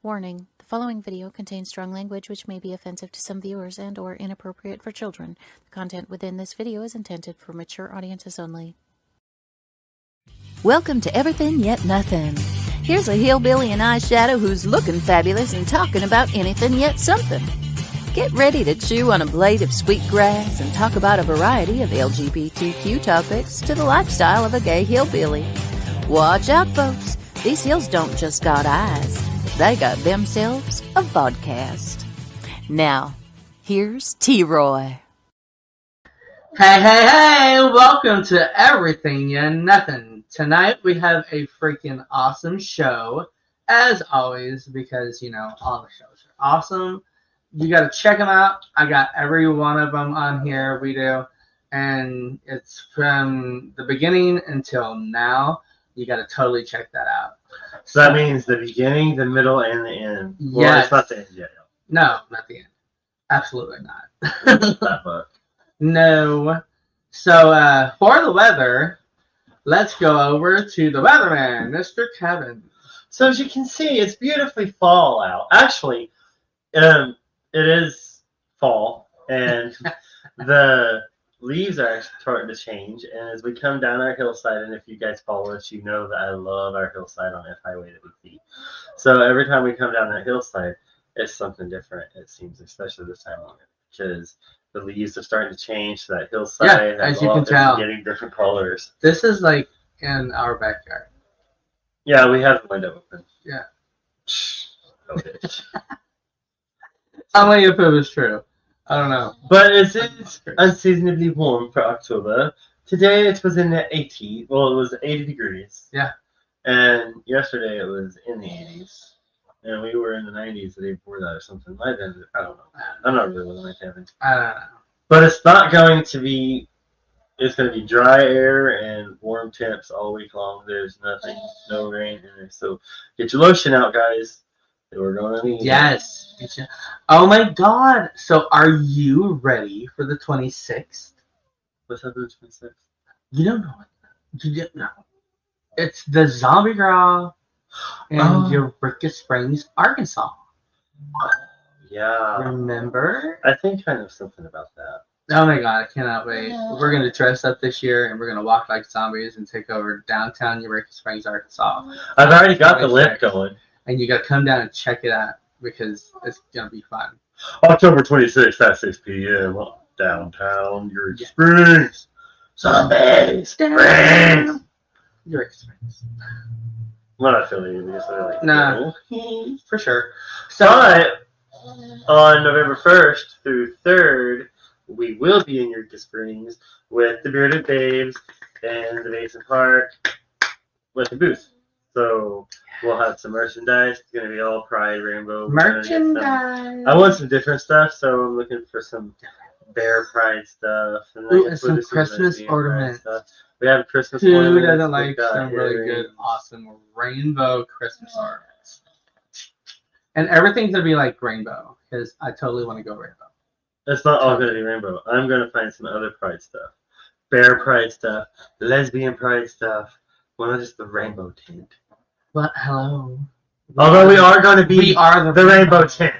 Warning: the following video contains strong language which may be offensive to some viewers and/or inappropriate for children. The content within this video is intended for mature audiences only. Welcome to Everything Yet Nothing. Here's a hillbilly in eyeshadow who's looking fabulous and talking about anything yet something. Get ready to chew on a blade of sweet grass and talk about a variety of LGBTQ topics to the lifestyle of a gay hillbilly. Watch out, folks. These hills don't just got eyes. They got themselves a vodcast. Now, here's T-Roy. Hey, welcome to Everything Yet Nothing. Tonight we have a freaking awesome show, as always, because, you know, all the shows are awesome. You got to check them out. I got every one of them on here, we do, and it's from the beginning until now. You got to totally check that out. So that means the beginning, the middle, and the end. Yes. Well, it's not the end yet. No, not the end. Absolutely not. That book. No. So, for the weather, let's go over to the weatherman, Mr. Kevin. So as you can see, it's beautifully fall out. Actually, it is fall, and the leaves are actually starting to change. And as we come down our hillside, and if you guys follow us, you know that I love our hillside on F Highway that we see. So every time we come down that hillside, it's something different, it seems, especially this time of year, because the leaves are starting to change to that hillside. Yeah, as you can tell. Getting different colors. This is like in our backyard. Yeah, we have the window open. Yeah. Oh, bitch. Only if it was true. I don't know. But it's unseasonably warm for October. Today it was in the 80s. Well, it was 80 degrees. Yeah. And yesterday it was in the 80s. And we were in the 90s the day before that or something. I don't know. I'm not really with my Kevin. I don't know. But it's not going to be. It's going to be dry air and warm temps all week long. There's nothing, no rain in there. So get your lotion out, guys. We're going to need Yes. Oh my God. So are you ready for the 26th? What's up with the 26th? You don't know it. You didn't know. It's the Zombie Girl in Eureka Springs, Arkansas. Yeah. Remember? I think I know something about that. Oh my God, I cannot wait. We're going to dress up this year and we're going to walk like zombies and take over downtown Eureka Springs, Arkansas. I've already got the lip going. And you got to come down and check it out because it's going to be fun. October 26th at 6 p.m. downtown Eureka Springs. Zombies! Springs! Eureka Springs. I'm not affiliated because they're like, no, for sure. So, but on November 1st through 3rd, we will be in Eureka Springs with the Bearded Babes and the Basin Park with the booth. So we'll have some merchandise. It's going to be all Pride Rainbow. Merchandise. I want some different stuff, so I'm looking for some Bear Pride stuff. And some Christmas ornaments. We have Christmas ornaments. Who doesn't like some really good, awesome rainbow Christmas ornaments? And everything's going to be like rainbow, because I totally want to go rainbow. It's not all going to be rainbow. I'm going to find some other Pride stuff. Bear Pride stuff. Lesbian Pride stuff. Well, not just the rainbow tint. But hello. Although we are going to be the rainbow tint.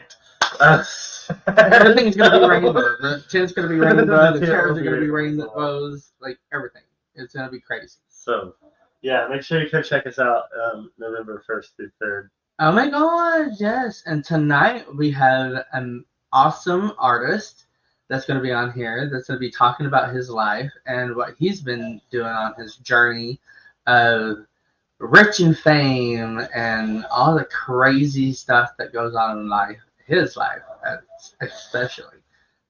Everything's going to be rainbow. The tint's going to be rainbow. The chairs are going to be rainbows. Like everything. It's going to be crazy. So, yeah, make sure you come check us out November 1st through 3rd. Oh my God, yes. And tonight we have an awesome artist that's going to be on here that's going to be talking about his life and what he's been doing on his journey of rich and fame and all the crazy stuff that goes on in life, his life especially,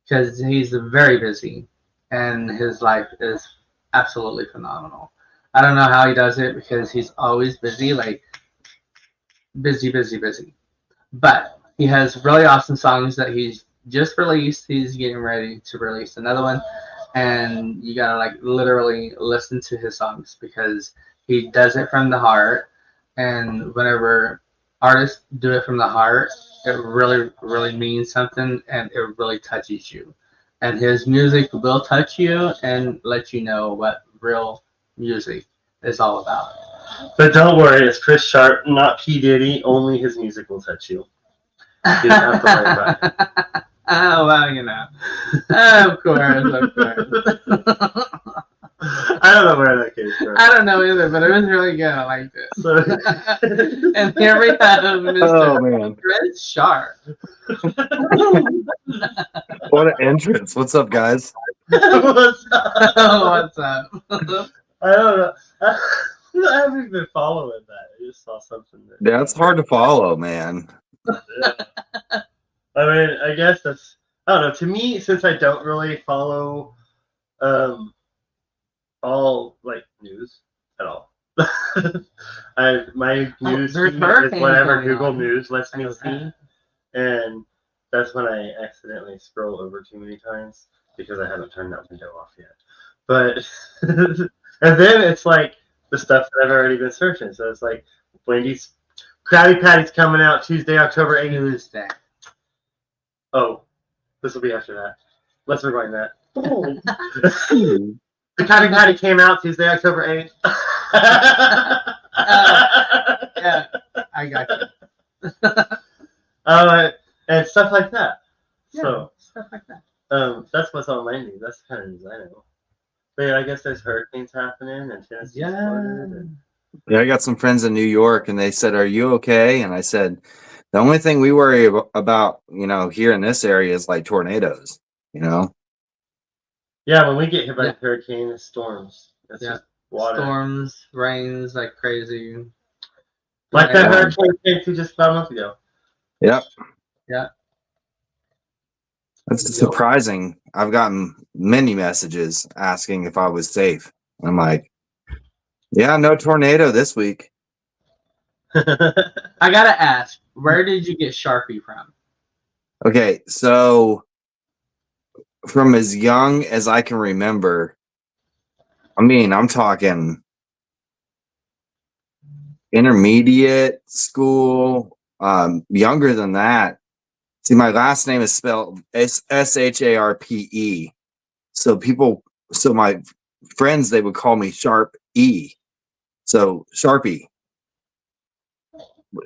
because he's very busy and his life is absolutely phenomenal. I don't know how he does it because he's always busy, like busy. But he has really awesome songs that he's just released. He's getting ready to release another one. And you gotta like literally listen to his songs because he does it from the heart. And whenever artists do it from the heart, it really, really means something and it really touches you. And his music will touch you and let you know what real music is all about. But don't worry, it's Chris Sharpe, not P. Diddy. Only his music will touch you. You don't have to worry about it. Oh, well, you know. Of course, of course. I don't know where that came from. I don't know either, but it was really good. I liked it. So, And here we have Mr. Oh man, Chris Sharpe. what an entrance! What's up, guys? what's up? What's up? I don't know. I haven't been following that. I just saw something. Yeah, it's hard to follow, man. Yeah. I mean, I guess that's. I don't know. To me, since I don't really follow, all like news at all. My news there's feed is hurricanes whatever going Google on. News lets me How's see, that? and that's when I accidentally scroll over too many times because I haven't turned that window off yet. But and then it's like the stuff that I've already been searching. So it's like Wendy's Krabby Patty's coming out Tuesday, October 8th. Tuesday. Oh, this will be after that. Let's rewind that. Hmm. The Krabby Patty came out Tuesday, October 8th. Yeah, I got you. And stuff like that. Yeah, So, stuff like that. that's what's on my news. That's the kind of news I know. But yeah, I guess there's hurricanes happening and Tennessee's Yeah. flooded. And... Yeah, I got some friends in New York, and they said, "Are you okay?" And I said, "The only thing we worry about, here in this area is like tornadoes. Yeah, when we get hit by Yeah. a hurricane, it's storms. It's Yeah. just water. Storms, rains like crazy. Like that Yeah. hurricane came through just about a month ago. Yep. Yeah. That's surprising. I've gotten many messages asking if I was safe. I'm like, yeah, no tornado this week. I gotta ask, where did you get Sharpie from? Okay, so from as young as I can remember, I'm talking intermediate school, younger than that. See, my last name is spelled Sharpe. So my friends, they would call me Sharp E. So Sharpie,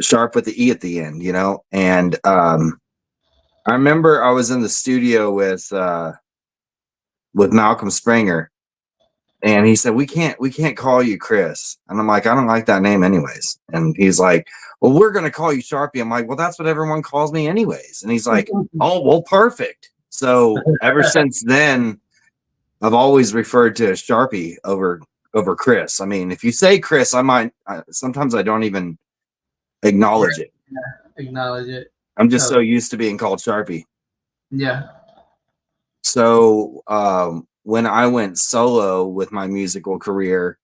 sharp with the E at the end, And I remember I was in the studio with Malcolm Springer, and he said, we can't call you Chris. And I'm like, I don't like that name anyways. And he's like, well, we're going to call you Sharpie. I'm like, well, that's what everyone calls me anyways. And he's like, oh, well, perfect. So ever since then, I've always referred to Sharpie over Chris. I mean, if you say Chris, sometimes I don't even acknowledge it. Acknowledge it. I'm just so used to being called Sharpie. Yeah. So when I went solo with my musical career,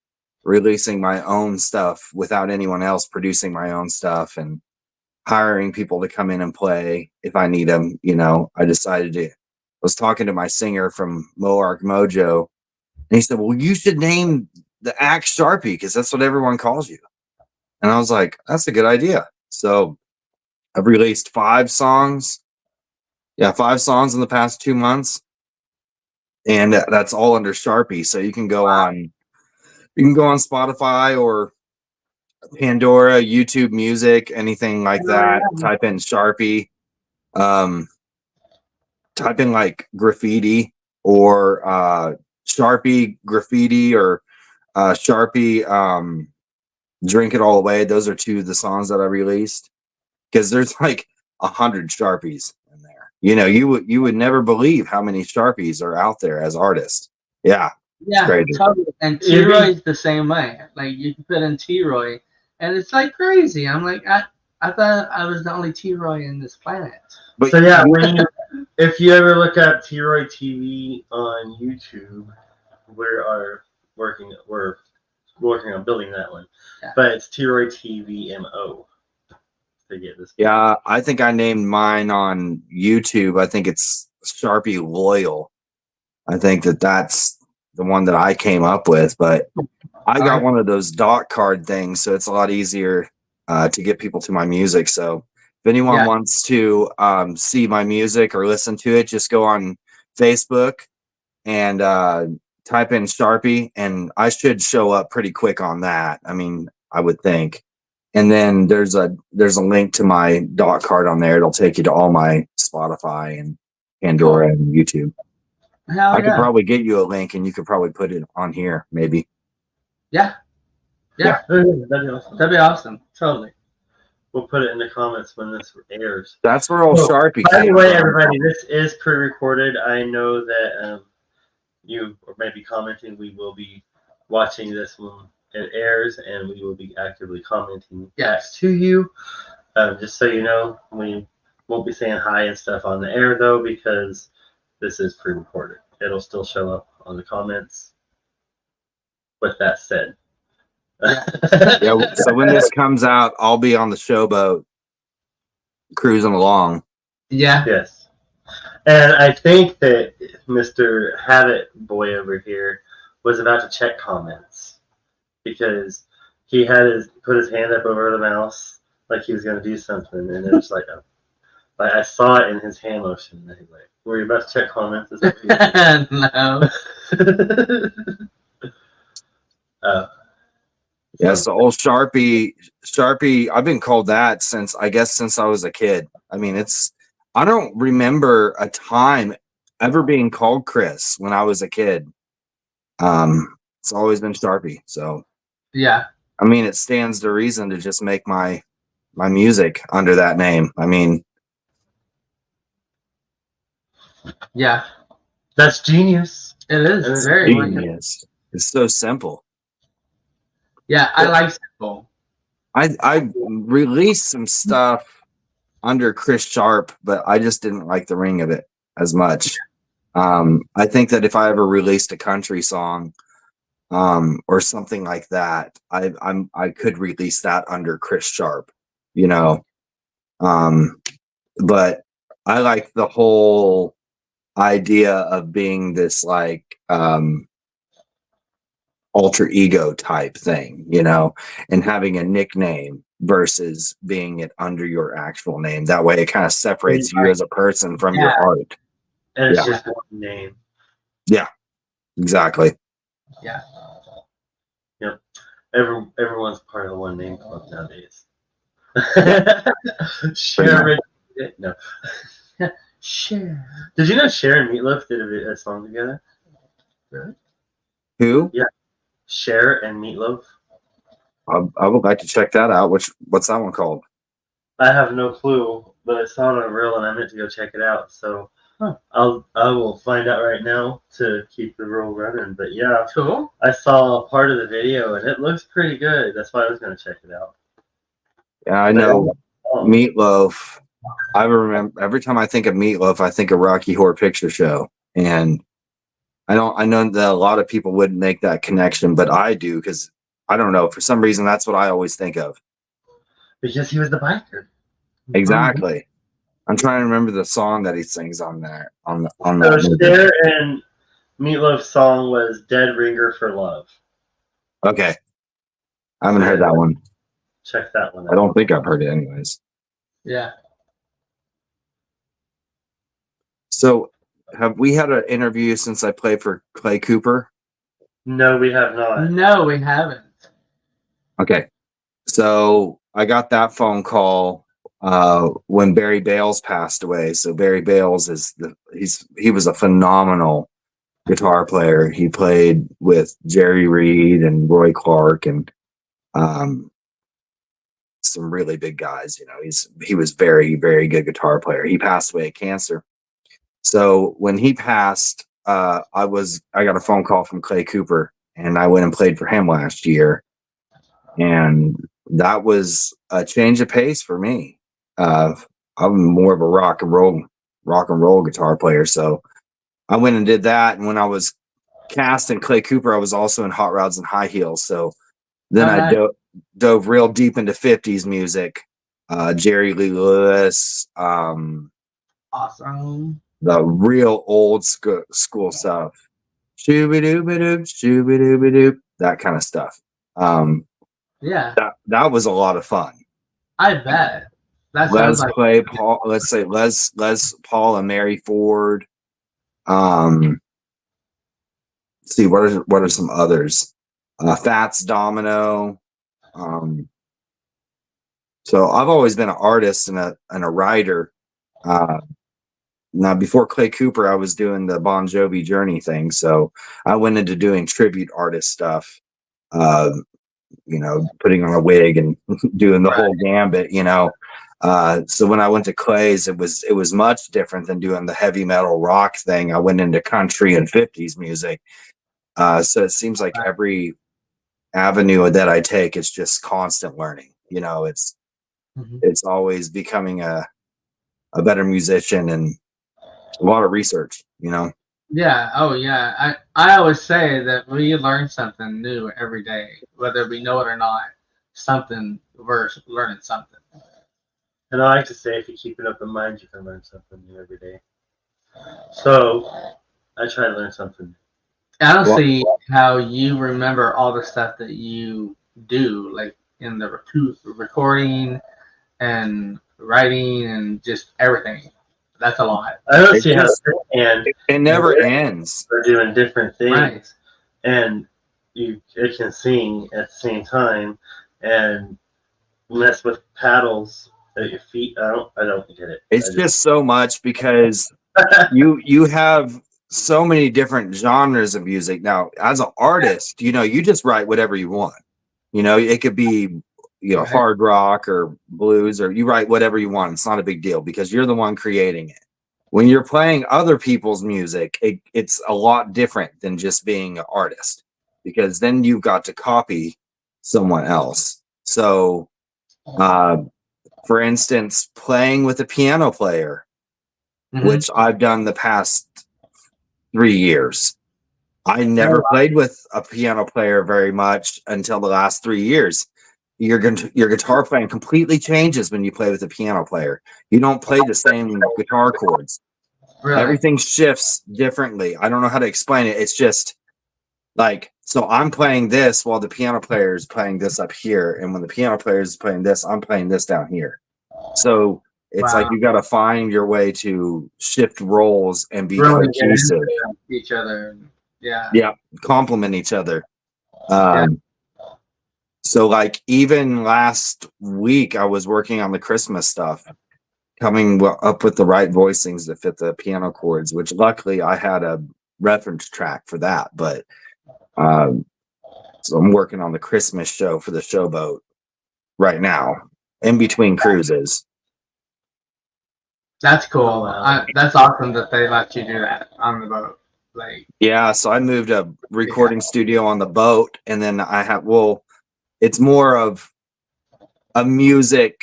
releasing my own stuff without anyone else producing my own stuff and hiring people to come in and play if I need them, I decided to. I was talking to my singer from Moark Mojo, and he said, well, you should name the act Sharpie because that's what everyone calls you. And I was like, that's a good idea. So I've released 5 songs. Yeah, 5 songs in the past 2 months. And that's all under Sharpie. So you can go on Spotify or Pandora, YouTube Music, anything like that. Type in Sharpie. Type in like graffiti or Sharpie graffiti or Sharpie drink it all away. Those are 2 of the songs that I released because there's like 100 Sharpies in there. You would never believe how many Sharpies are out there as artists. Yeah. Yeah, totally. And T-Roy's the same way. Like you can put in T-Roy and it's like crazy. I'm like, I thought I was the only T-Roy in this planet. But so yeah, if you ever look up T-Roy TV on YouTube, we're working on building that one. Yeah. But it's T-Roy TV MO to get this. Yeah, I think I named mine on YouTube. I think it's Sharpie Loyal. I think that's the one that I came up with, but I got one of those dot card things, so it's a lot easier to get people to my music. So if anyone wants to see my music or listen to it, just go on Facebook and type in Sharpie, and I should show up pretty quick on that. I mean, I would think. And then there's a link to my dot card on there. It'll take you to all my Spotify and Pandora and YouTube. Hell I could yeah. probably get you a link and you could probably put it on here, maybe. Yeah. That'd be awesome. That'd be awesome. Totally. We'll put it in the comments when this airs. That's where old Sharpie By the came way, from. everybody, this is pre-recorded. I know that you are maybe commenting. We will be watching this when it airs, and we will be actively commenting back to you. Just so you know, we won't be saying hi and stuff on the air, though, because this is pre-recorded. It'll still show up on the comments. With that said. Yeah, so when this comes out, I'll be on the showboat cruising along. Yeah. Yes. And I think that Mr. Habit Boy over here was about to check comments because he had put his hand up over the mouse like he was going to do something, and it was like I saw it in his hand motion. And he like, were you about to check comments? Is that No. Yeah, so old Sharpie, I've been called that since I was a kid. I mean, I don't remember a time ever being called Chris when I was a kid. It's always been Sharpie. So yeah, I mean, it stands to reason to just make my music under that name. I mean, yeah, that's genius. it is. It's Very genius. It's so simple. Yeah, I like simple. I released some stuff under Chris Sharpe, but I just didn't like the ring of it as much. I think that if I ever released a country song, or something like that, I could release that under Chris Sharpe, you know. But I like the whole idea of being this like alter ego type thing, you know, and having a nickname versus being it under your actual name. That way it kind of separates you as a person from your art. And it's just one name. Yeah, exactly. Yeah. Yep. Everyone's part of the one name club nowadays. Sharon. No. Cher. Did you know Cher and Meatloaf did a song together? Really? Who? Yeah. Cher and Meatloaf. I would like to check that out. What's that one called? I have no clue, but I saw it on Reel and I meant to go check it out. So I will find out right now to keep the reel running. But yeah, cool. I saw part of the video and it looks pretty good. That's why I was going to check it out. Yeah, I know Meatloaf. I remember every time I think of Meatloaf, I think of Rocky Horror Picture Show, and I know that a lot of people wouldn't make that connection, but I do because I don't know, for some reason that's what I always think of. Because he was the biker. Exactly. I'm trying to remember the song that he sings on there. On So that. Cher and Meatloaf's song was "Dead Ringer for Love." Okay, I haven't heard that one. Check that one out. I don't think I've heard it anyways. Yeah. So, have we had an interview since I played for Clay Cooper? No, we have not. No, we haven't. Okay, so I got that phone call when Barry Bales passed away. So Barry Bales he was a phenomenal guitar player. He played with Jerry Reed and Roy Clark and some really big guys. You know, he was very, very good guitar player. He passed away of cancer. So when he passed, I got a phone call from Clay Cooper, and I went and played for him last year, and that was a change of pace for me. I'm more of a rock and roll guitar player, so I went and did that. And when I was cast in Clay Cooper, I was also in Hot Rods and High Heels. So then I dove real deep into 50s music, Jerry Lee Lewis, awesome. the real old school stuff, shooby-dooby-doop, shooby-dooby-doop, that kind of stuff. Yeah, that was a lot of fun. I bet. That Les like Clay, Paul. Let's say Les Paul and Mary Ford. Let's see what are some others. Fats Domino. So I've always been an artist and a writer. Now before Clay Cooper, I was doing the Bon Jovi Journey thing. So I went into doing tribute artist stuff. Putting on a wig and doing the whole gambit. So when I went to Clay's, it was much different than doing the heavy metal rock thing. I went into country and 50s music. So it seems like every avenue that I take, it's just constant learning. It's always becoming a better musician and a lot of research. Yeah. Oh, yeah. I always say that we learn something new every day, whether we know it or not. We're learning something. And I like to say, if you keep an open mind, you can learn something new every day. So I try to learn something. I don't see how you remember all the stuff that you do, like in the recording and writing and just everything. That's a lot. I don't see how it never ends. They're doing different things, Right. And it can sing at the same time and mess with paddles at your feet. I don't get it. It's just so much because you have so many different genres of music. Now, as an artist, you just write whatever you want. It could be Right. hard rock or blues, or you write whatever you want. It's not a big deal because you're the one creating it. When you're playing other people's music, it's a lot different than just being an artist, because then you've got to copy someone else. So for instance, playing with a piano player, which I've done the past 3 years. I never played with a piano player very much until the last 3 years. Your guitar playing completely changes when you play with a piano player. You don't play the same guitar chords. Really? Everything shifts differently. I don't know how to explain it. It's just like, so I'm playing this while the piano player is playing this up here. And when the piano player is playing this, I'm playing this down here. So it's like you got to find your way to shift roles and be really cohesive. Each other. Yeah. Yeah, complement each other. So like even last week, I was working on the Christmas stuff, coming up with the right voicings that fit the piano chords, which luckily I had a reference track for that. But so I'm working on the Christmas show for the Showboat right now, in between cruises. That's cool. That's awesome that they let you do that on the boat. Yeah, so I moved a recording studio on the boat, and then I have, it's more of a music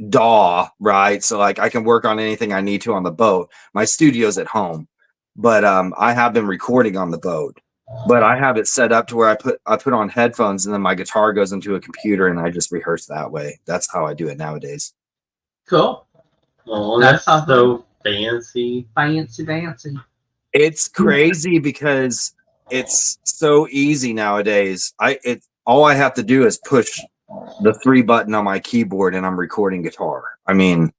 DAW, right? So like I can work on anything I need to on the boat. My studio's at home, but I have been recording on the boat. But I have it set up to where I put on headphones, and then my guitar goes into a computer, and I just rehearse that way. That's how I do it nowadays. Cool. Oh, that's so fancy. Fancy. It's crazy because it's so easy nowadays. All I have to do is push the 3 button on my keyboard and I'm recording guitar. I mean,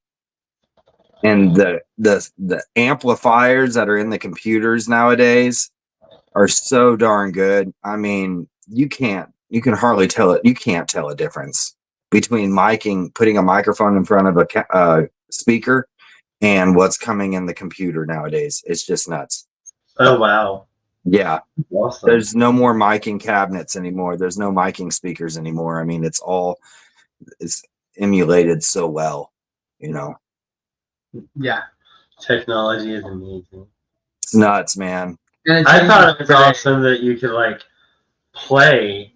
and the amplifiers that are in the computers nowadays are so darn good. I mean, you can hardly tell it. You can't tell a difference between putting a microphone in front of a speaker and what's coming in the computer nowadays. It's just nuts. Oh, wow. Yeah. Awesome. There's no more miking cabinets anymore. There's no miking speakers anymore. I mean, it's emulated so well, Yeah. Technology is amazing. It's nuts, man. I thought it was awesome that you could play,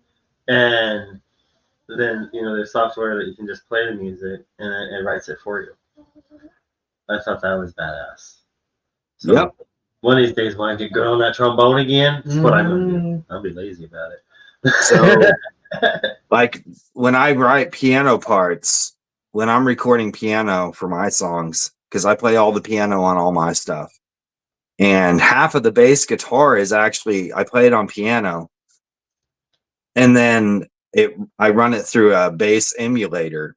and then there's software that you can just play the music and it writes it for you. I thought that was badass. So yep. One of these days when I get good on that trombone again, that's what I'm gonna do. I'll be lazy about it. So like when I write piano parts, when I'm recording piano for my songs, because I play all the piano on all my stuff, and half of the bass guitar is actually, I play it on piano, and then I run it through a bass emulator,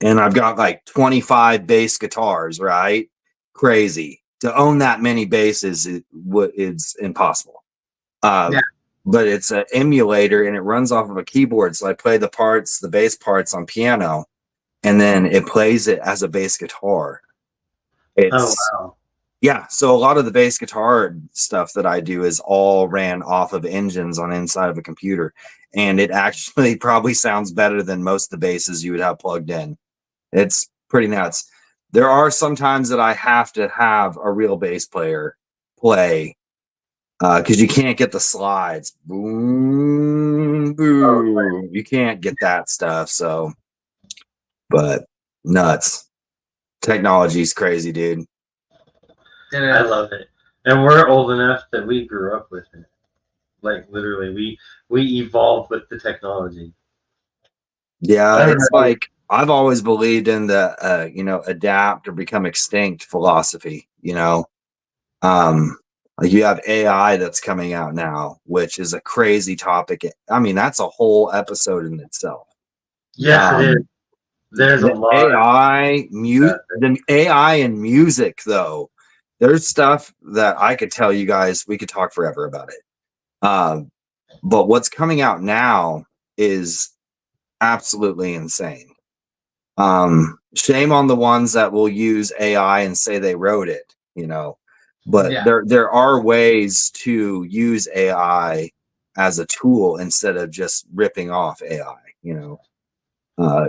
and I've got like 25 bass guitars, right? Crazy. To own that many basses, it's impossible. but it's an emulator and it runs off of a keyboard. So I play the bass parts on piano, and then it plays it as a bass guitar. Oh It's wow. Yeah, so a lot of the bass guitar stuff that I do is all ran off of engines on inside of a computer, and it actually probably sounds better than most of the basses you would have plugged in. It's pretty nuts. There are some times that I have to have a real bass player play because you can't get the slides. Boom, boom. You can't get that stuff. So, but nuts. Technology's crazy, dude. I love it. And we're old enough that we grew up with it. Like literally, we evolved with the technology. Yeah, I it's remember. like I've always believed in the adapt or become extinct philosophy. Like you have AI that's coming out now, which is a crazy topic. I mean, that's a whole episode in itself. Yes, it is. Um, There's a the lot of AI that. the AI and music though, there's stuff that I could tell you guys. We could talk forever about it. Um, but what's coming out now is absolutely insane. Shame on the ones that will use AI and say they wrote it, but Yeah. there are ways to use AI as a tool instead of just ripping off AI. Uh,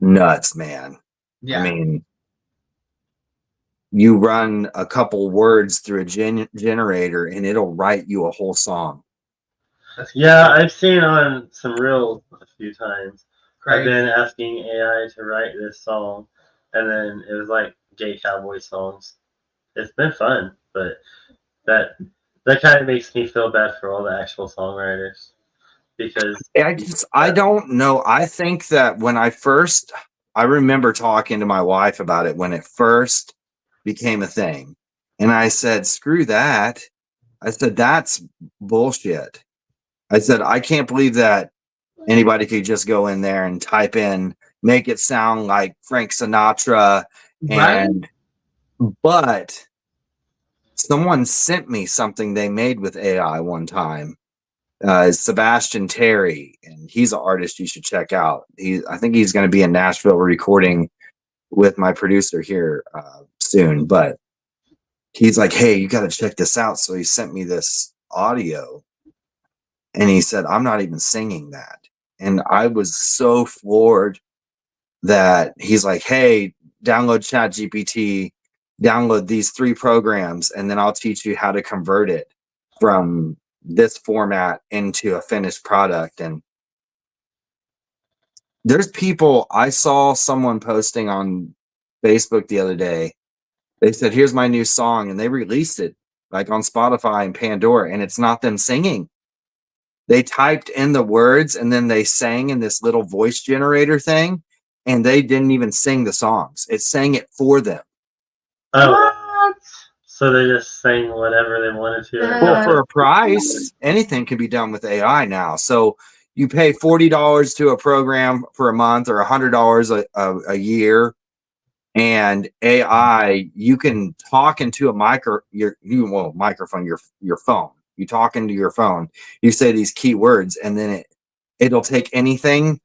Nuts, man. Yeah. I mean, you run a couple words through a generator and it'll write you a whole song. Yeah, I've seen on some reels a few times. I've Crazy. been asking AI to write this song, and then it was like gay cowboy songs. It's been fun, but that that kind of makes me feel bad for all the actual songwriters because I don't know. I think that I remember talking to my wife about it when it first became a thing. And I said, screw that. I said, that's bullshit. I said, I can't believe that anybody could just go in there and type in, make it sound like Frank Sinatra. Right? But someone sent me something they made with AI one time. Sebastian Terry, and he's an artist you should check out. I think he's going to be in Nashville recording with my producer here soon. But he's like, "Hey, you got to check this out." So he sent me this audio, and he said, "I'm not even singing that," and I was so floored that he's like, "Hey, download ChatGPT, download these 3 programs, and then I'll teach you how to convert it from this format into a finished product." And there's people, I saw someone posting on Facebook the other day. They said, "Here's my new song," and they released it like on Spotify and Pandora, and it's not them singing. They typed in the words and then they sang in this little voice generator thing, and they didn't even sing the songs. It sang it for them. oh, so they just sang whatever they wanted to. Well, for a price, anything can be done with AI now. So you pay $40 to a program for a month or $100 a year, and AI, you can talk into a microphone, your phone. You talk into your phone. You say these keywords, and then it'll take anything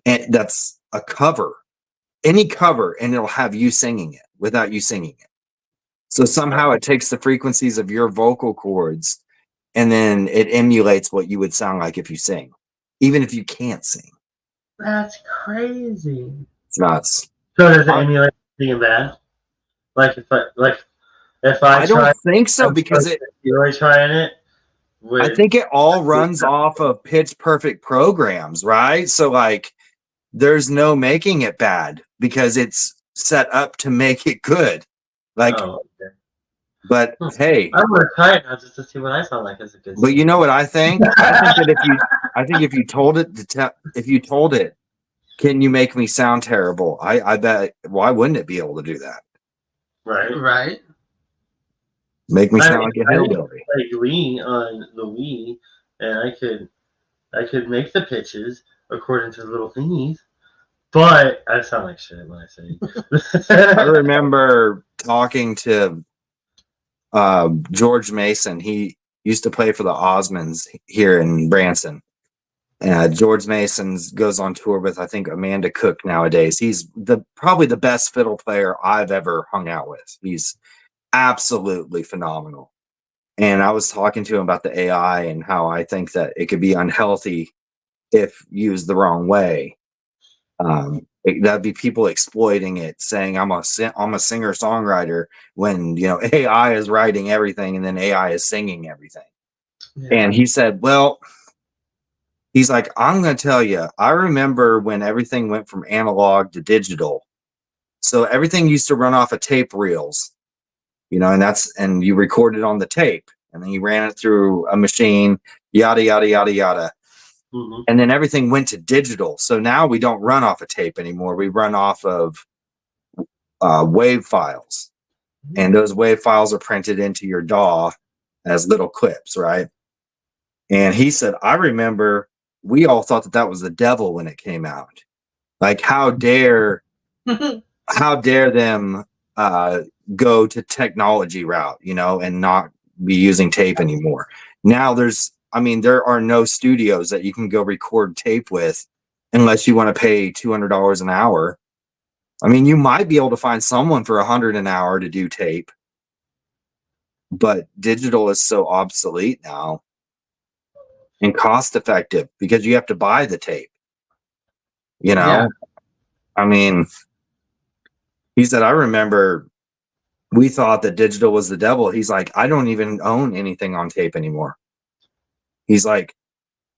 that's a cover, any cover, and it'll have you singing it without you singing it. So somehow it takes the frequencies of your vocal cords and then it emulates what you would sound like if you sing, even if you can't sing. That's crazy. It's nuts. So does it emulate being bad? Like if I don't think so because really trying it. I think it all runs off of pitch perfect programs, right? So like there's no making it bad because it's set up to make it good. Like, okay. But hey, I'm gonna try it now just to see what I sound like as a good. But you know what I think? I think that if you told it, can you make me sound terrible? I bet. Why wouldn't it be able to do that? Right. Make me sound like a hillbilly. Like Wii on the Wii, and I could make the pitches according to the little thingies, but I sound like shit when I say. I remember talking to George Mason. He used to play for the Osmonds here in Branson. George Mason's goes on tour with, I think, Amanda Cook nowadays. He's probably the best fiddle player I've ever hung out with. He's absolutely phenomenal. And I was talking to him about the AI and how I think that it could be unhealthy if used the wrong way. That'd be people exploiting it, saying I'm a singer songwriter when AI is writing everything and then AI is singing everything. Yeah. And he said, well, he's like, I'm going to tell you, I remember when everything went from analog to digital. So everything used to run off of tape reels, and you recorded on the tape and then you ran it through a machine, yada, yada, yada, yada. Mm-hmm. And then everything went to digital. So now we don't run off of tape anymore. We run off of wave files. And those wave files are printed into your DAW as little clips, right? And he said, I remember we all thought that was the devil when it came out. Like, how dare them go to technology route, and not be using tape anymore. Now there are no studios that you can go record tape with unless you want to pay $200 an hour. I mean, you might be able to find someone for $100 an hour to do tape, but digital is so obsolete now and cost effective because you have to buy the tape. Yeah. I mean, he said, I remember we thought that digital was the devil. He's like, I don't even own anything on tape anymore. He's like,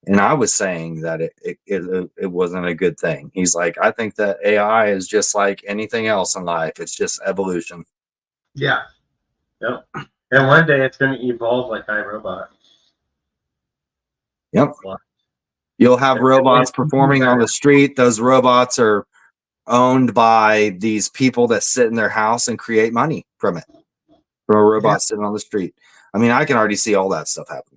and I was saying that it wasn't a good thing. He's like, I think that AI is just like anything else in life. It's just evolution. Yeah. Yep. And one day it's going to evolve like iRobot. Yep. You'll have robots performing on the street. Those robots are owned by these people that sit in their house and create money from it. From a robot sitting on the street. I mean, I can already see all that stuff happening.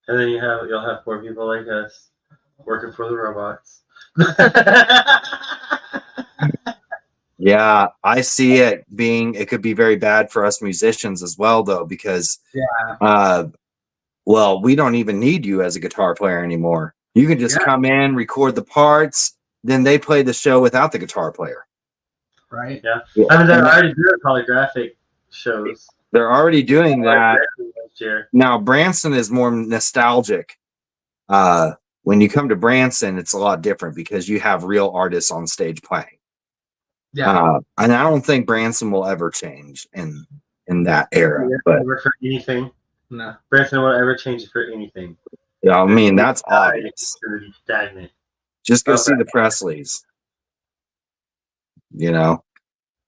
And then you'll have poor people like us working for the robots. Yeah, I see it could be very bad for us musicians as well, though, because well, we don't even need you as a guitar player anymore. You can just come in, record the parts, then they play the show without the guitar player. Right. Yeah. I mean, they're already doing holographic shows. They're already doing that. Now, Branson is more nostalgic. When you come to Branson, it's a lot different because you have real artists on stage playing. Yeah. And I don't think Branson will ever change in that era. But for anything. No. Branson won't ever change for anything. Yeah, I mean, that's obvious. Stagnant. Just go see the Presleys.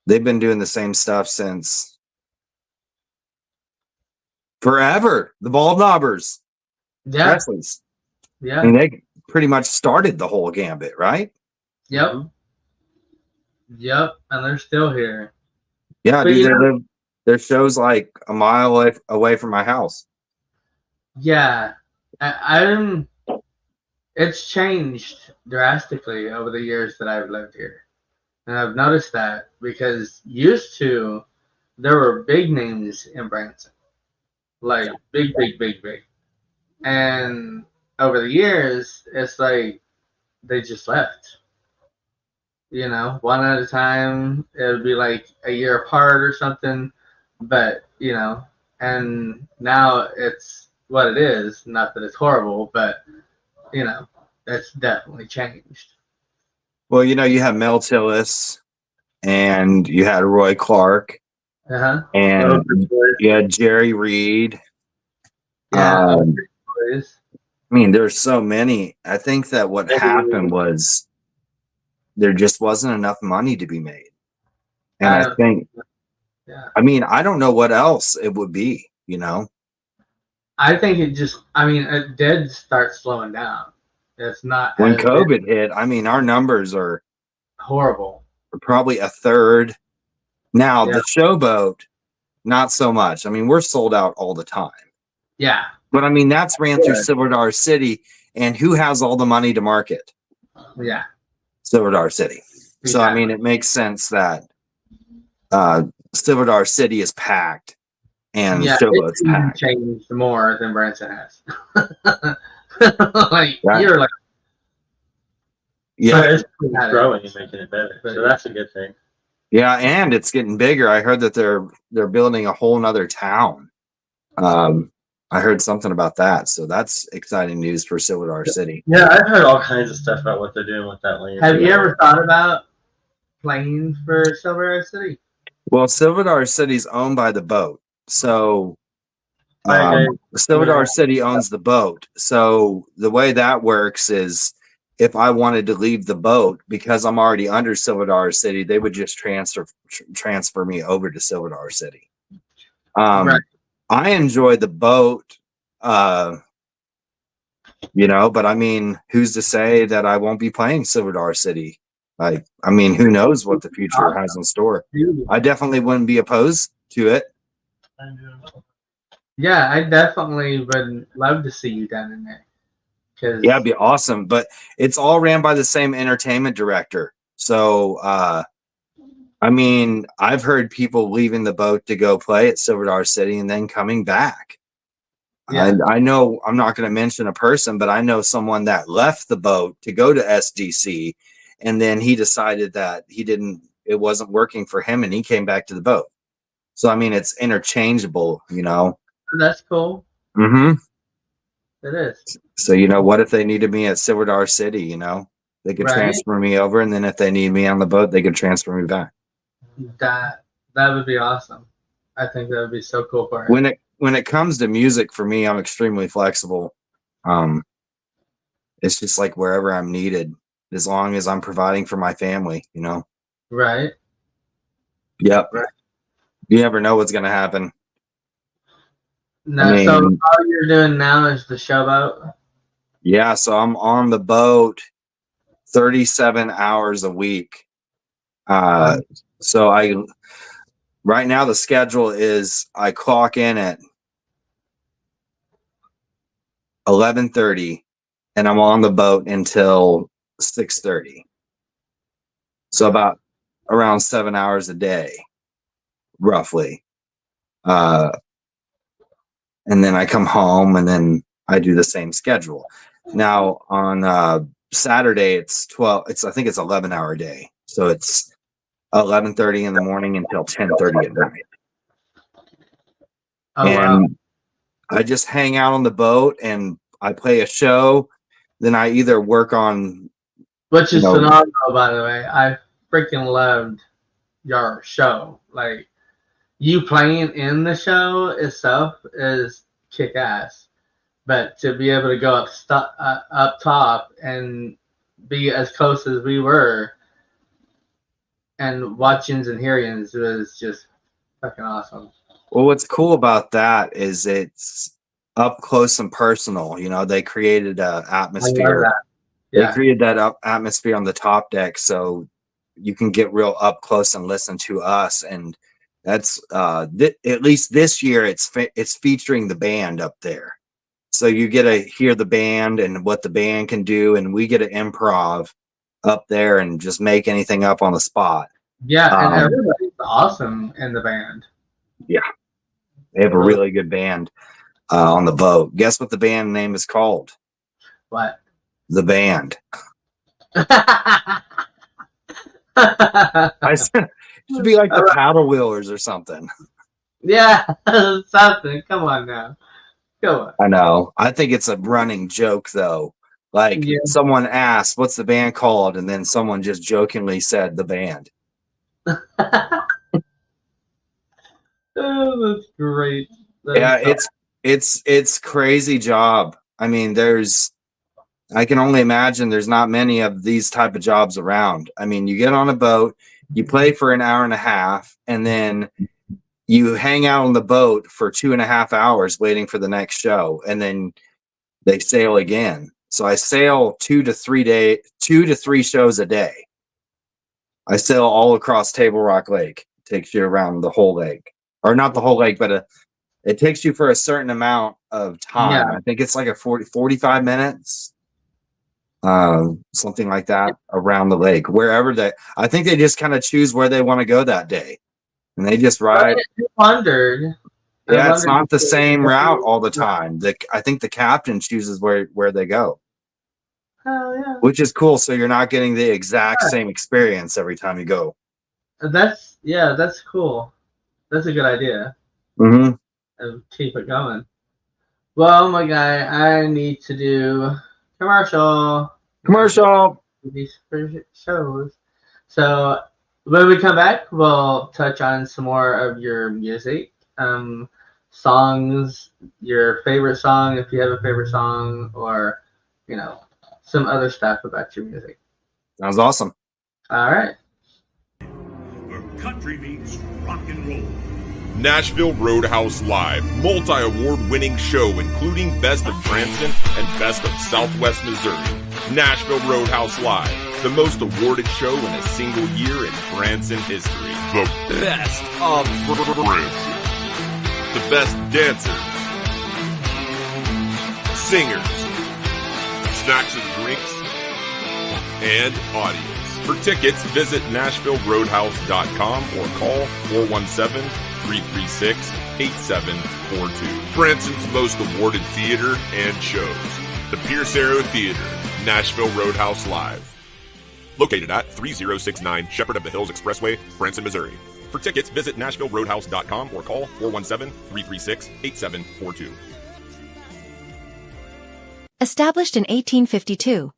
They've been doing the same stuff since forever. The Bald Knobbers. Yeah. Presleys. Yeah. I mean, they pretty much started the whole gambit, right? Yep. Yep. And they're still here. Yeah, dude, their show's like a mile away from my house. Yeah. It's changed drastically over the years that I've lived here. And I've noticed that because used to, there were big names in Branson. Like big. And over the years, it's like they just left. One at a time. It would be like a year apart or something. But, and now it's what it is. Not that it's horrible, but, that's definitely changed. Well, you have Mel Tillis and you had Roy Clark. Uh-huh. And you had Jerry Reed. Yeah. I mean, there's so many. I think that what happened was there just wasn't enough money to be made. And I think, I mean, I don't know what else it would be, I think it did start slowing down. It's not. When COVID hit, I mean, our numbers are horrible. Probably a third. Now, the Showboat, not so much. I mean, we're sold out all the time. Yeah. But I mean, that's ran through Silver Dollar City, and who has all the money to market? Yeah. Silver Dollar City. Exactly. So I mean, it makes sense that Silver Dollar City is packed, and Yeah, Showboat's it's even packed. changed more than Branson has. Like Right. you're like, Yeah, But it's growing and making it better. But So that's a good thing. yeah, and it's getting bigger. I heard that they're building a whole nother town. I heard something about that, so that's exciting news for Silver City. Yeah, I've heard all kinds of stuff about what they're doing with that land. have you ever thought about playing for Silver City? Well, Silver City's owned by the boat, so Okay. Silver City owns the boat. So the way that works is, if I wanted to leave the boat because I'm already under Silver City, they would just transfer me over to Silver City. Right. I enjoy the boat, you know, but I mean, who's to say that I won't be playing Silver City? Like, I mean, who knows what the future has in store? I definitely wouldn't be opposed to it. Yeah, I definitely would love to see you down in there. Yeah, it'd be awesome. But it's all ran by the same entertainment director. So, I mean, I've heard people leaving the boat to go play at Silver City and then coming back. Yeah. I know I'm not going to mention a person, but I know someone that left the boat to go to SDC, and then he decided that it wasn't working for him, and he came back to the boat. So, I mean, it's interchangeable, you know. That's cool. Mm-hmm. It is. So, you know, what if they needed me at Silver City, you know? They could transfer me over, and then if they need me on the boat, they could transfer me back. That would be awesome. I think that would be so cool for it. When it comes to music, for me, I'm extremely flexible. It's just like wherever I'm needed, as long as I'm providing for my family, you know? Right. Yep. Right. You never know what's going to happen. No, so all you're doing now is the showboat? Yeah, so I'm on the boat 37 hours a week. So right now the schedule is I clock in at 11:30 and I'm on the boat until 6:30. So about around 7 hours a day, roughly. And then I come home and then I do the same schedule. Now on Saturday it's I think it's 11-hour day. So it's 11:30 in the morning until 10:30 at night. Oh, and wow. I just hang out on the boat and I play a show. Then I either work on, which is phenomenal, by the way. I freaking loved your show. Like, you playing in the show itself is kick ass. But to be able to go up top and be as close as we were and watchings and hearings was just fucking awesome. Well, what's cool about that is it's up close and personal. You know, they created an atmosphere. Yeah. They created that atmosphere on the top deck, so you can get real up close and listen to us. And that's at least this year, it's featuring the band up there, so you get to hear the band and what the band can do, and we get to improv up there and just make anything up on the spot. Yeah, and everybody's awesome in the band. Yeah, they have a really good band on the boat. Guess what the band name is called? What? The Band. I said, it should be like the Paddle Wheelers or something. Yeah, something. Come on now. Come on. I know. I think it's a running joke, though. Like, someone asked, what's the band called? And then someone just jokingly said, The Band. Oh, that's great. It's crazy job. I mean, I can only imagine there's not many of these type of jobs around. I mean, you get on a boat, you play for an hour and a half, and then you hang out on the boat for 2.5 hours waiting for the next show, and then they sail again. So I sail 2 to 3 shows a day. I sail all across Table Rock Lake. It takes you around the whole lake, or not the whole lake, but it takes you for a certain amount of time. Yeah. I think it's like 45 minutes, something like that, around the lake, wherever I think they just kind of choose where they want to go that day, and they just ride. I wondered I Yeah, it's wonder. not the same route all the time. I think the captain chooses where they go, Oh yeah. which is cool. So you're not getting the exact same experience every time you go. That's cool. That's a good idea. Mm-hmm. And keep it going. Well, my guy, I need to do commercial. Commercial. These shows. So when we come back, we'll touch on some more of your music, songs, your favorite song, if you have a favorite song, or some other stuff about your music. Sounds awesome. All right. Where country meets rock and roll. Nashville Roadhouse Live, multi-award-winning show including Best of Branson and Best of Southwest Missouri. Nashville Roadhouse Live, the most awarded show in a single year in Branson history. The best of Branson. The best dancers, singers, snacks and drinks, and audience. For tickets, visit NashvilleRoadhouse.com or call 417-336-8742. Branson's most awarded theater and shows. The Pierce Arrow Theater, Nashville Roadhouse Live. Located at 3069 Shepherd of the Hills Expressway, Branson, Missouri. For tickets, visit NashvilleRoadhouse.com or call 417-336-8742. Established in 1852.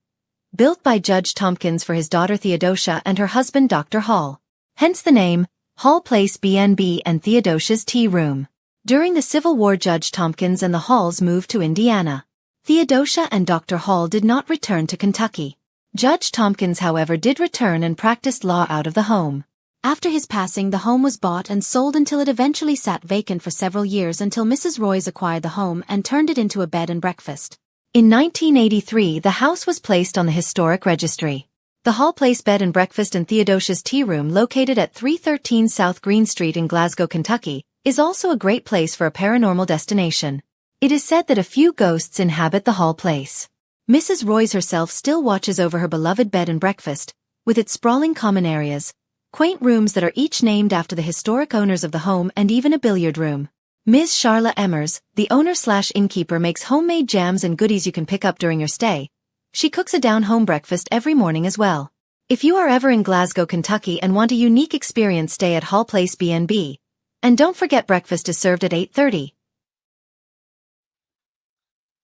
Built by Judge Tompkins for his daughter Theodosia and her husband Dr. Hall. Hence the name, Hall Place B&B and Theodosia's Tea Room. During the Civil War, Judge Tompkins and the Halls moved to Indiana. Theodosia and Dr. Hall did not return to Kentucky. Judge Tompkins, however, did return and practiced law out of the home. After his passing, the home was bought and sold until it eventually sat vacant for several years until Mrs. Royce acquired the home and turned it into a bed and breakfast. In 1983, the house was placed on the Historic Registry. The Hall Place Bed and Breakfast and Theodosia's Tea Room, located at 313 South Green Street in Glasgow, Kentucky, is also a great place for a paranormal destination. It is said that a few ghosts inhabit the Hall Place. Mrs. Royce herself still watches over her beloved bed and breakfast, with its sprawling common areas, quaint rooms that are each named after the historic owners of the home, and even a billiard room. Ms. Charla Emmers, the owner/innkeeper, makes homemade jams and goodies you can pick up during your stay. She cooks a down-home breakfast every morning as well. If you are ever in Glasgow, Kentucky and want a unique experience, stay at Hall Place B&B. And don't forget, breakfast is served at 8:30.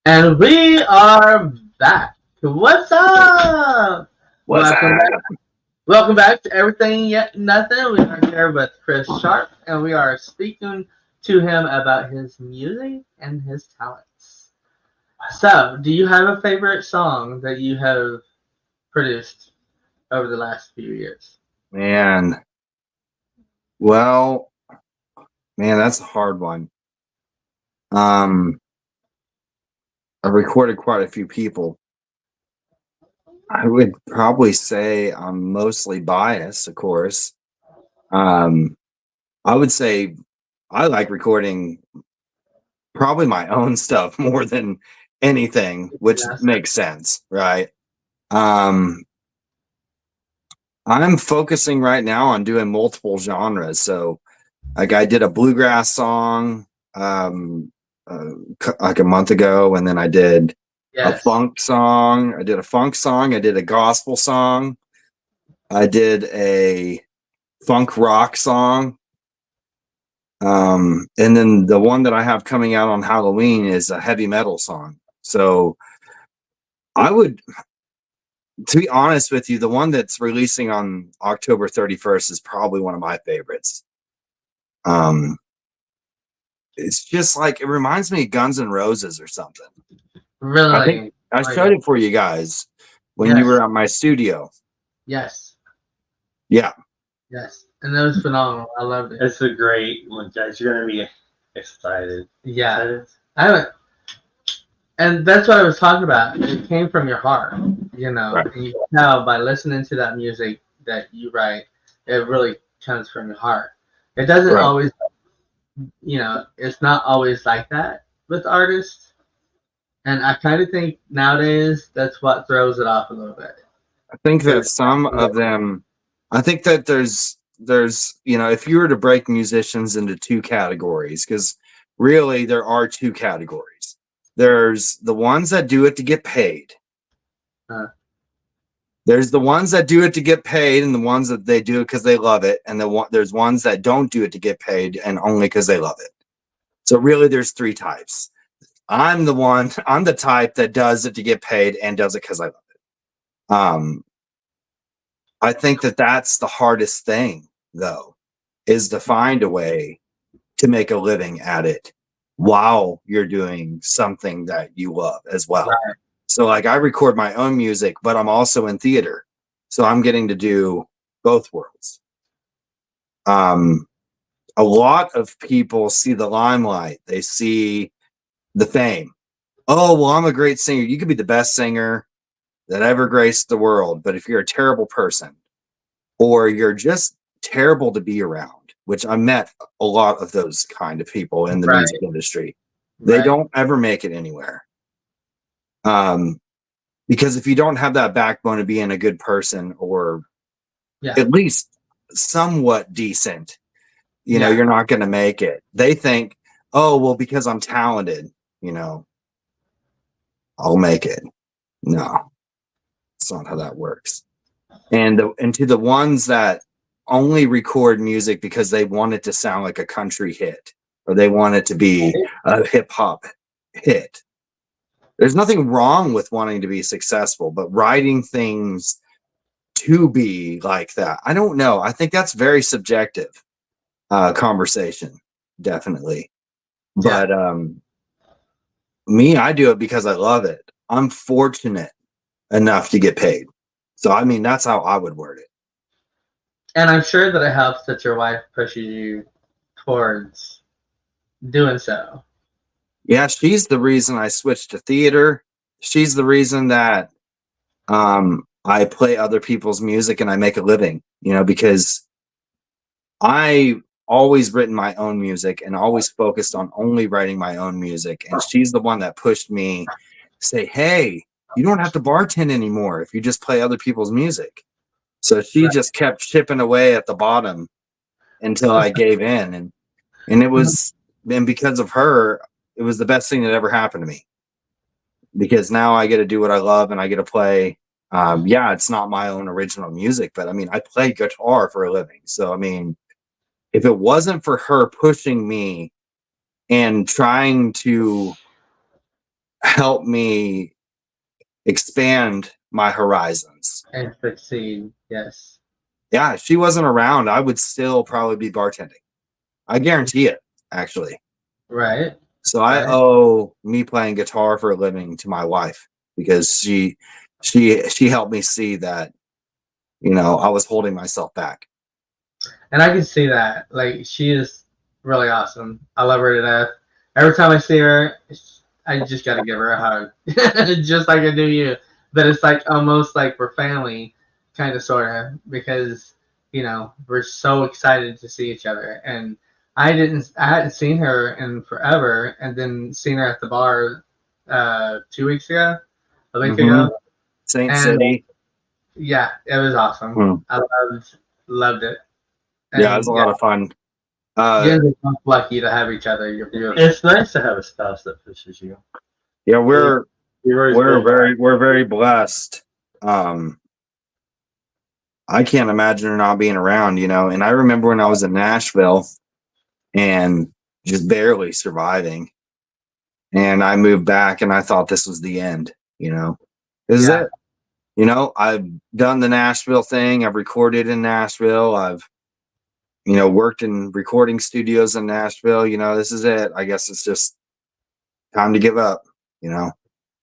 And we are back. What's up? Welcome back to Everything Yet Nothing. We are here with Chris Sharpe, and we are speaking to him about his music and his talents. So, do you have a favorite song that you have produced over the last few years? Man, that's a hard one. I've recorded quite a few people. I would probably say I'm mostly biased, of course. I would say I like recording probably my own stuff more than anything, which makes sense, right? I'm focusing right now on doing multiple genres. So, like, I did a bluegrass song like a month ago, and then I did a funk song. I did a funk song. I did a gospel song. I did a funk rock song. And then the one that I have coming out on Halloween is a heavy metal song. So I would, to be honest with you, the one that's releasing on October 31st is probably one of my favorites. It's just like, it reminds me of Guns N' Roses or something. Really? I think I showed it for you guys when you were at my studio. Yes. Yeah. Yes. And that was phenomenal. I loved it. It's a great one, guys. You're going to be excited. Yeah. Excited? I haven't. And that's what I was talking about. It came from your heart, you know. Right. And you can tell by listening to that music that you write, it really comes from your heart. It doesn't always, it's not always like that with artists. And I kind of think nowadays that's what throws it off a little bit. I think that some of them, I think that there's, if you were to break musicians into two categories, because really there are two categories. There's the ones that do it to get paid. There's the ones that do it to get paid, and the ones that they do it because they love it, and there's ones that don't do it to get paid and only because they love it. So really, there's three types. I'm the type that does it to get paid and does it because I love it. I think that's the hardest thing, though, is to find a way to make a living at it while you're doing something that you love as well. Right. So like I record my own music, but I'm also in theater. So I'm getting to do both worlds. A lot of people see the limelight. They see the fame. Oh, well, I'm a great singer. You could be the best singer that ever graced the world. But if you're a terrible person or you're just terrible to be around, which I met a lot of those kind of people in the music industry, they don't ever make it anywhere. Because if you don't have that backbone of being a good person or at least somewhat decent, you know, you're not going to make it. They think, oh, well, because I'm talented, you know, I'll make it. No, it's not how that works. And to the ones that only record music because they want it to sound like a country hit or they want it to be a hip hop hit. There's nothing wrong with wanting to be successful, but writing things to be like that, I don't know. I think that's very subjective conversation, definitely. But me, I do it because I love it. I'm fortunate enough to get paid. So, I mean, that's how I would word it. And I'm sure that it helps that your wife pushes you towards doing so. Yeah, she's the reason I switched to theater. She's the reason that I play other people's music and I make a living, you know, because I always written my own music and always focused on only writing my own music. And she's the one that pushed me to say, hey, you don't have to bartend anymore if you just play other people's music. So she just kept chipping away at the bottom until I gave in. And it was, and because of her, it was the best thing that ever happened to me. Because now I get to do what I love and I get to play. It's not my own original music, but I mean, I play guitar for a living. So, I mean, if it wasn't for her pushing me and trying to help me expand my horizons and succeed, yes. Yeah, if she wasn't around, I would still probably be bartending. I guarantee it, actually. Right. So I owe me playing guitar for a living to my wife because she helped me see that, you know, I was holding myself back. And I can see that. Like, she is really awesome. I love her to death. Every time I see her, I just got to give her a hug. Just like I do you. But it's like almost like we're family, kind of, sort of, because, you know, we're so excited to see each other. And I hadn't seen her in forever, and then seen her at the bar 2 weeks ago, a week ago. Saint City. Yeah, it was awesome. I loved it. And yeah, it was a lot of fun. You're lucky to have each other. You're beautiful. It's nice to have a spouse that pushes you. Yeah, we're very blessed. I can't imagine her not being around, you know. And I remember when I was in Nashville and just barely surviving, and I moved back and I thought this was the end, you know. This is it. You know, I've done the Nashville thing. I've recorded in Nashville. I've, you know, worked in recording studios in Nashville. You know, this is it. I guess it's just time to give up, you know.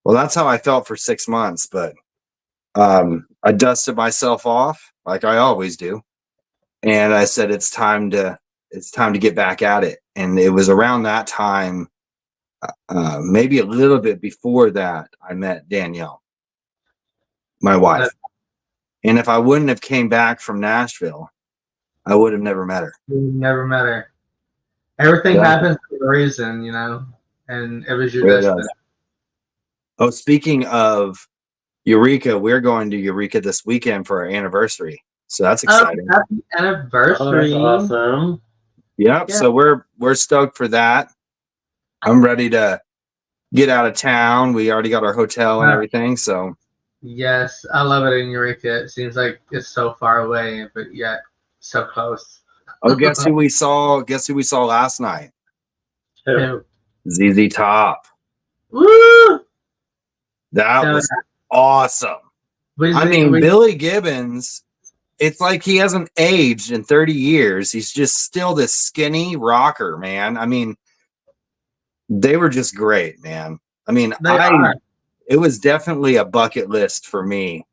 Well, that's how I felt for 6 months, but I dusted myself off like I always do. And I said, it's time to get back at it. And it was around that time, maybe a little bit before that, I met Danielle, my wife. And if I wouldn't have came back from Nashville, I would have never met her. You never met her. Everything happens for a reason, you know, and it was your destiny. Oh, speaking of Eureka, we're going to Eureka this weekend for our anniversary. So that's exciting. Oh, happy anniversary. Oh, that's awesome. Yep. Yeah. So we're stoked for that. I'm ready to get out of town. We already got our hotel and everything, so Yes, I love it in Eureka. It seems like it's so far away, but yet so close. oh, guess who we saw? Guess who we saw last night? Who? ZZ Top. Woo! That was awesome. I mean, Billy Gibbons, it's like he hasn't aged in 30 years. He's just still this skinny rocker, man. I mean, they were just great, man. I mean, it was definitely a bucket list for me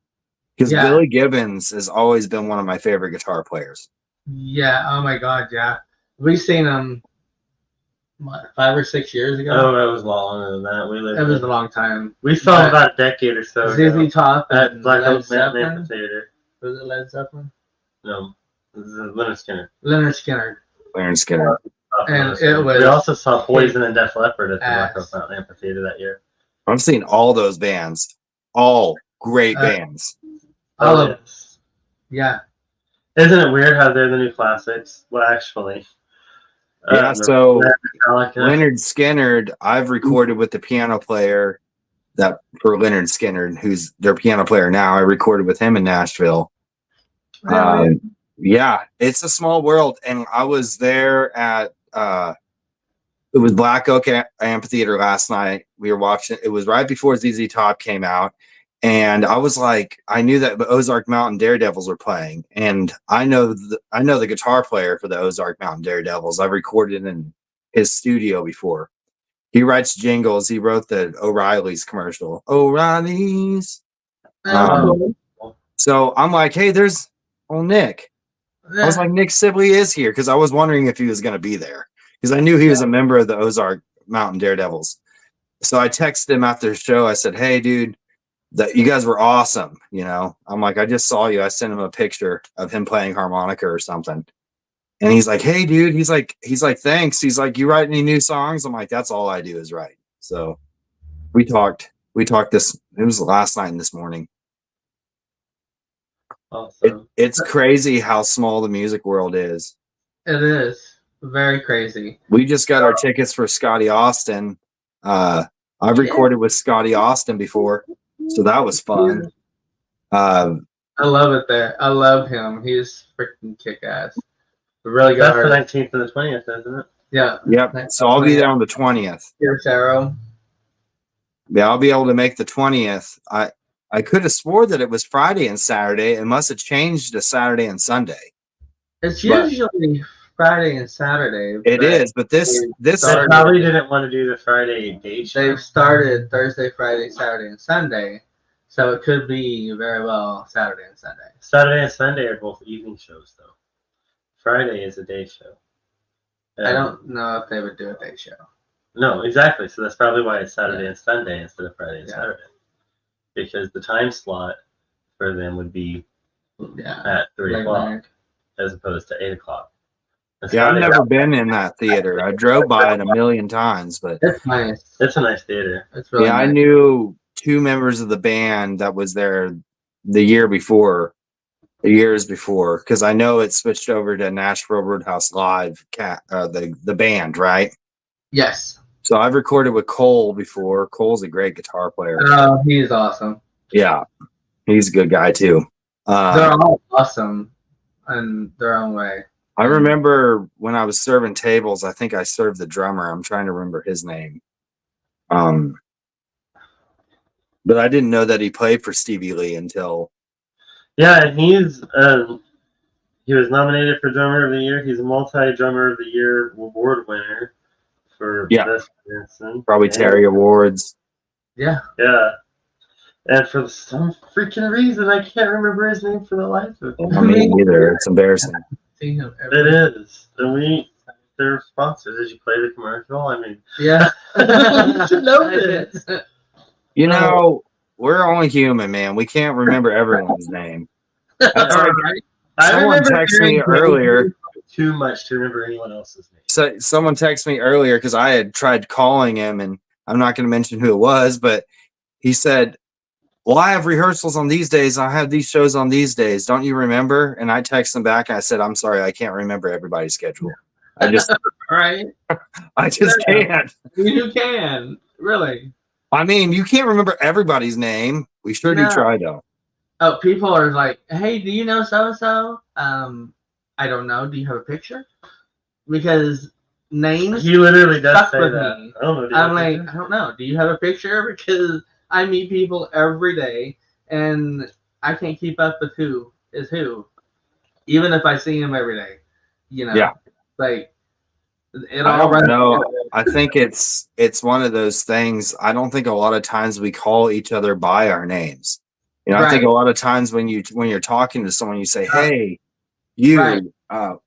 because Billy Gibbons has always been one of my favorite guitar players. Yeah. Oh my God. Yeah. We seen him 5 or 6 years ago. Oh, it was longer than that. It was a long time. We saw him about a decade or so ago. ZZ Top at Black Led Oak Zeppelin. Amphitheater. Was it Led Zeppelin? No, this is Leonard Skinner. Leonard Skinner. Leonard Skinner. And it was. We also saw Poison and Def Leppard at the Black Oak Amphitheater that year. I've seen all those bands. All great bands. All of us. Yeah. Isn't it weird how they're the new classics? Well, actually. Yeah, so Leonard Skinner, I've recorded with the piano player that for Leonard Skinner, who's their piano player now. I recorded with him in Nashville. Yeah, it's a small world. And I was there at it was Black Oak Amphitheater last night. We were watching, it was right before ZZ Top came out. And I was like, I knew that the Ozark Mountain Daredevils were playing, and I know the guitar player for the Ozark Mountain Daredevils. I've recorded in his studio before. He writes jingles. He wrote the O'Reilly's commercial. O'Reilly's. So I'm like, hey, there's old Nick. I was like, Nick Sibley is here because I was wondering if he was going to be there because I knew he was a member of the Ozark Mountain Daredevils. So I texted him after the show. I said, hey, dude. That you guys were awesome, you know. I'm like, I just saw you. I sent him a picture of him playing harmonica or something. And he's like, hey dude, he's like, thanks. He's like, you write any new songs? I'm like, that's all I do is write. So we talked this, it was last night and this morning. Awesome. It's crazy how small the music world is. It is very crazy. We just got our tickets for Scotty Austin. I've recorded with Scotty Austin before. So that was fun. I love it there. I love him. He's freaking kick-ass. Really good. That's the 19th and the 20th, isn't it? Yeah. Yep. So I'll be there on the 20th. Here's Arrow. Yeah, I'll be able to make the 20th. I could have swore that it was Friday and Saturday. It must have changed to Saturday and Sunday. It's usually Friday and Saturday. It is, but this they probably didn't want to do the Friday day show. They've started Thursday, Friday, Saturday, and Sunday, so it could be very well Saturday and Sunday. Saturday and Sunday are both evening shows, though. Friday is a day show. I don't know if they would do a day show. No, exactly. So that's probably why it's Saturday and Sunday instead of Friday and Saturday, because the time slot for them would be at 3 o'clock as opposed to 8 o'clock. Yeah, I've never been in that theater. I drove by it a million times, but it's nice. It's a nice theater. It's really nice. I knew 2 members of the band that was there the years before, because I know it switched over to Nashville Roadhouse Live, the band, right? Yes. So I've recorded with Cole before. Cole's a great guitar player. Oh, he's awesome. Yeah, he's a good guy too. They're all awesome in their own way. I remember when I was serving tables, I think I served the drummer. I'm trying to remember his name. But I didn't know that he played for Stevie Lee until. Yeah, he was nominated for Drummer of the Year. He's a multi-Drummer of the Year award winner for Best Benson. Probably Terry Awards. Yeah. Yeah. And for some freaking reason, I can't remember his name for the life of me. I mean, either. It's embarrassing. It is. And they're sponsors. Did you play the commercial? I mean, yeah. You should know this. You know, we're only human, man. We can't remember everyone's name. That's like, someone texted me earlier. Too much to remember anyone else's name. So someone texted me earlier because I had tried calling him, and I'm not going to mention who it was, but he said, well, I have rehearsals on these days. I have these shows on these days. Don't you remember? And I texted him back and I said, I'm sorry, I can't remember everybody's schedule. I just Right? I just Yeah. can't. You can. Really. I mean, you can't remember everybody's name. We sure do No. try though. Oh, people are like, hey, do you know so and so? I don't know. Do you have a picture? Because names He literally does stuck say with that. me. I don't know. Do you I'm have a like, picture? I don't know. Do you have a picture? Because I meet people every day, and I can't keep up with who is who, even if I see them every day. You know, Yeah. like it I all don't runs know. together. I think it's one of those things. I don't think a lot of times we call each other by our names. You know, I think Right. a lot of times when you're talking to someone, you say, Uh, "Hey, right. you."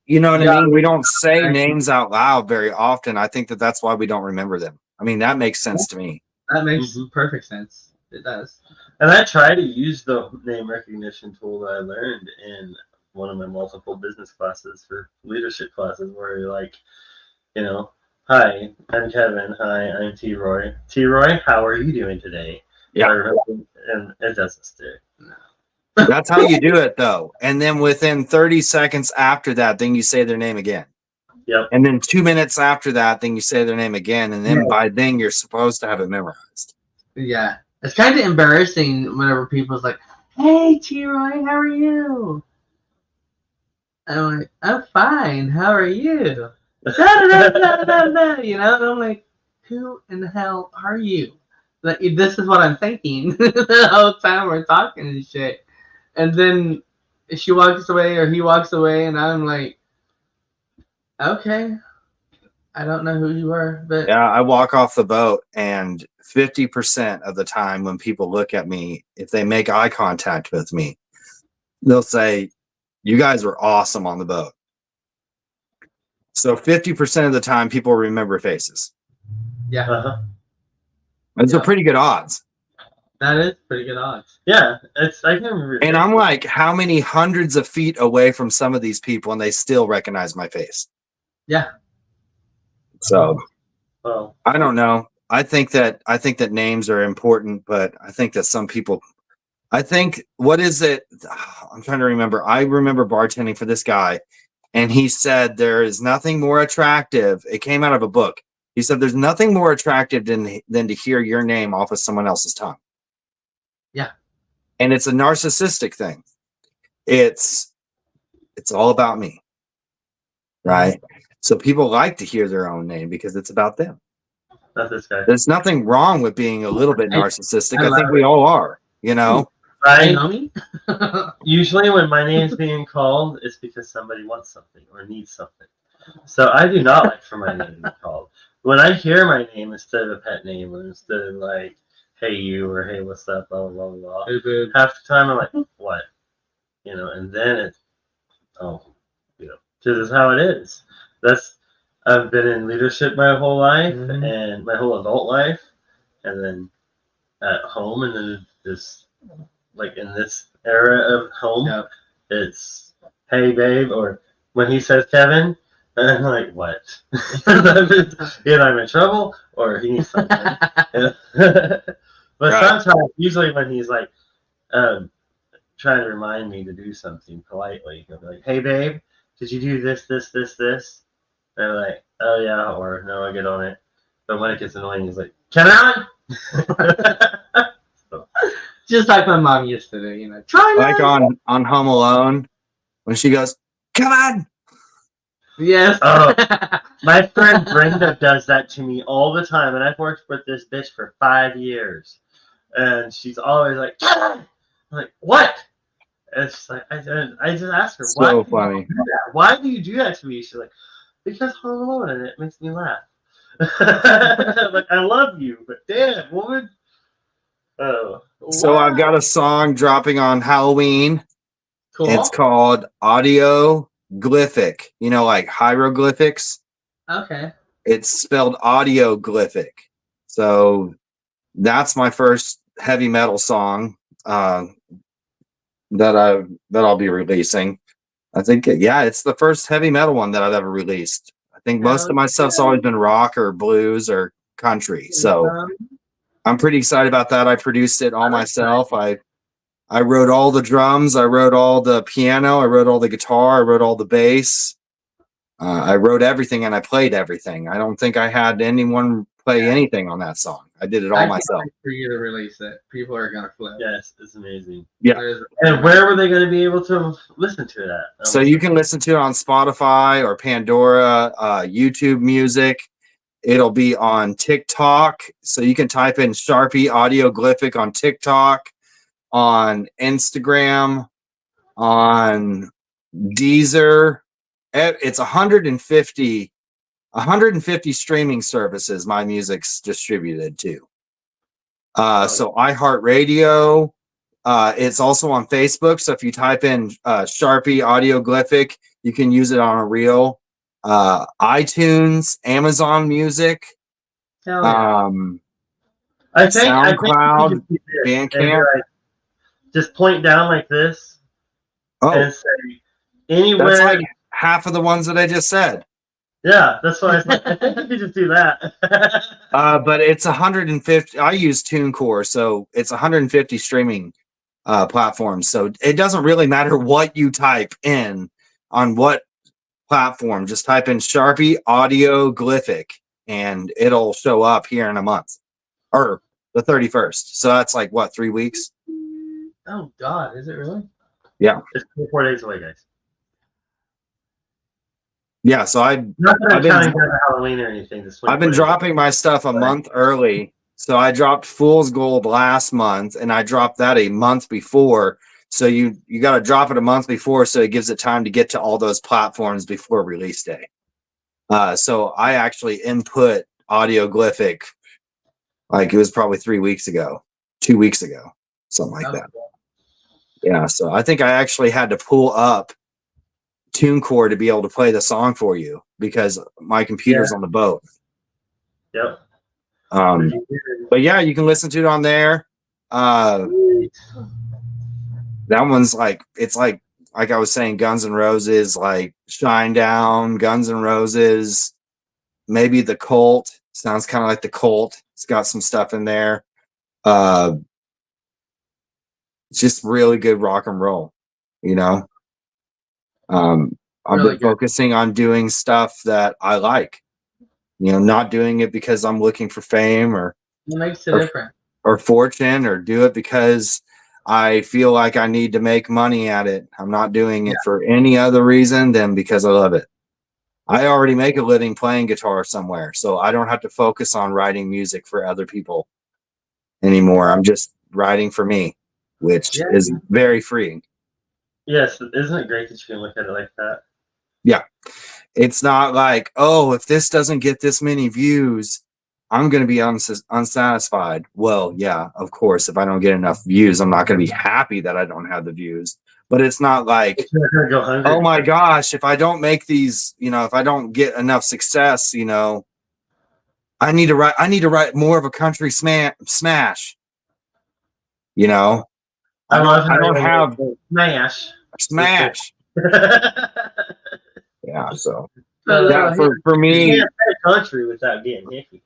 You know what I Yeah. mean? We don't say names out loud very often. I think that's why we don't remember them. I mean, that makes sense to me. That makes Mhm. perfect sense. It does. And I try to use the name recognition tool that I learned in one of my multiple business classes for leadership classes, where you're like, you know, hi, I'm Kevin. Hi, I'm T. Roy. T. Roy, how are you doing today? Yeah. I remember, and it doesn't stick. That's how you do it, though. And then within 30 seconds after that, then you say their name again. Yep. And then 2 minutes after that, then you say their name again. And then by then, you're supposed to have it memorized. Yeah. It's kind of embarrassing whenever people's like, hey, T-Roy, how are you? I'm like, I'm fine. How are you? Da, da, da, da, da, you know, and I'm like, who in the hell are you? Like, this is what I'm thinking the whole time we're talking and shit. And then she walks away or he walks away, and I'm like, okay, I don't know who you are, but Yeah, I walk off the boat, and 50% of the time when people look at me, if they make eye contact with me, they'll say, "You guys were awesome on the boat." So 50% of the time, people remember faces. yeah, Uh-huh. Those are Yep. pretty good odds. that is pretty good odds. Yeah, I can remember. And I'm like, how many hundreds of feet away from some of these people, and they still recognize my face? Yeah. So Well, I don't know. I think that names are important, but I think that some people. I think what is it? I'm trying to remember. I remember bartending for this guy, and he said there is nothing more attractive. It came out of a book. He said there's nothing more attractive than to hear your name off of someone else's tongue. Yeah. And it's a narcissistic thing. It's all about me, right? So people like to hear their own name because it's about them. not this guy. There's nothing wrong with being a little bit narcissistic. I I think love we it. all are, you know? You I know me? usually when my name's being called, it's because somebody wants something or needs something. So I do not like for my name to be called. When I hear my name instead of a pet name, or instead of like, hey you, or hey what's up, blah blah blah blah, Hey, babe. half the time I'm like, what? You know, and then it's, oh, you know, this is how it is. That's, I've been in leadership my whole life Mhm. and my whole adult life, and then at home, and then this, like in this era of home, Yep. it's hey babe, or when he says Kevin, and I'm like, what? Either I'm in trouble or he needs something. But Right. sometimes, usually when he's like trying to remind me to do something politely, he'll be like, hey babe, did you do this, this, this, this? And I'm like, oh yeah, or no, I get on it. But when it gets annoying, he's like, Kevin! Just like my mom used to do, you know. Try Like not. on Home Alone, when she goes, "Come on." Yes. Oh. My friend Brenda does that to me all the time, and I've worked with this bitch for 5 years, and she's always like, Kevin! I'm like, what? And it's like, I just ask her, why So do you funny. do that? Why do you do that to me? She's like, because Home Alone, and it makes me laugh. Like, I love you, but damn, woman. Oh, So I've got a song dropping on Halloween. Cool. It's called Audio Glyphic. You know, like hieroglyphics. Okay. It's spelled audioglyphic. So that's my first heavy metal song that I'll be releasing. I think it's the first heavy metal one that I've ever released. I think most of my stuff's always been rock or blues or country. So I'm pretty excited about that. I produced it all myself. I wrote all the drums, I wrote all the piano, I wrote all the guitar, I wrote all the bass. I wrote everything and I played everything. I don't think I had anyone play anything on that song. I did it all I can't myself. wait for you to release it. People are gonna flip. Yes, it's amazing. Yeah. And where were they going to be able to listen to that? So you can listen to it on Spotify or Pandora, YouTube Music. It'll be on TikTok. So you can type in Sharpie Audioglyphic on TikTok, on Instagram, on Deezer. It's 150 streaming services my music's distributed to. So iHeartRadio. It's also on Facebook. So if you type in Sharpie Audioglyphic, you can use it on a reel. iTunes, Amazon Music, I think SoundCloud, Bandcamp. Just point down like this and say anywhere. That's like half of the ones that I just said. Yeah, that's why I think you could just do that. But it's 150. I use TuneCore, so it's 150 streaming platforms. So it doesn't really matter what you type in on what platform. Just type in Sharpie Audioglyphic, and it'll show up here in a month or the 31st. So that's like what, 3 weeks? Oh God, is it really? Yeah, it's 4 days away, guys. Yeah, so Not that I'm counting down to Halloween or anything. I've been dropping my stuff a month early. So I dropped Fool's Gold last month, and I dropped that a month before. So you got to drop it a month before, so it gives it time to get to all those platforms before release day. So I actually input Audioglyphic, like it was probably 3 weeks ago, 2 weeks ago, something like that. Yeah, so I think I actually had to pull up TuneCore to be able to play the song for you because my computer's on the boat. Yep. But yeah, you can listen to it on there. That one's like, it's like I was saying, Guns N' Roses, like Shine Down, Guns N' Roses, maybe The Cult. Sounds kind of like The Cult. It's got some stuff in there. It's just really good rock and roll, you know. I've been focusing on doing stuff that I like, you know, not doing it because I'm looking for fame or what makes it different or fortune, or do it because I feel like I need to make money at it. I'm not doing it for any other reason than because I love it. I already make a living playing guitar somewhere, so I don't have to focus on writing music for other people anymore. I'm just writing for me, which is very freeing. Yes, isn't it great that you can look at it like that? Yeah. It's not like, oh, if this doesn't get this many views, I'm going to be unsatisfied. Well, yeah, of course, if I don't get enough views, I'm not going to be happy that I don't have the views. But it's not like, oh my gosh, if I don't make these, you know, if I don't get enough success, you know, I need to write more of a country smash. You know, I don't have smash. Yeah, so for me, you can't play country without getting hippie.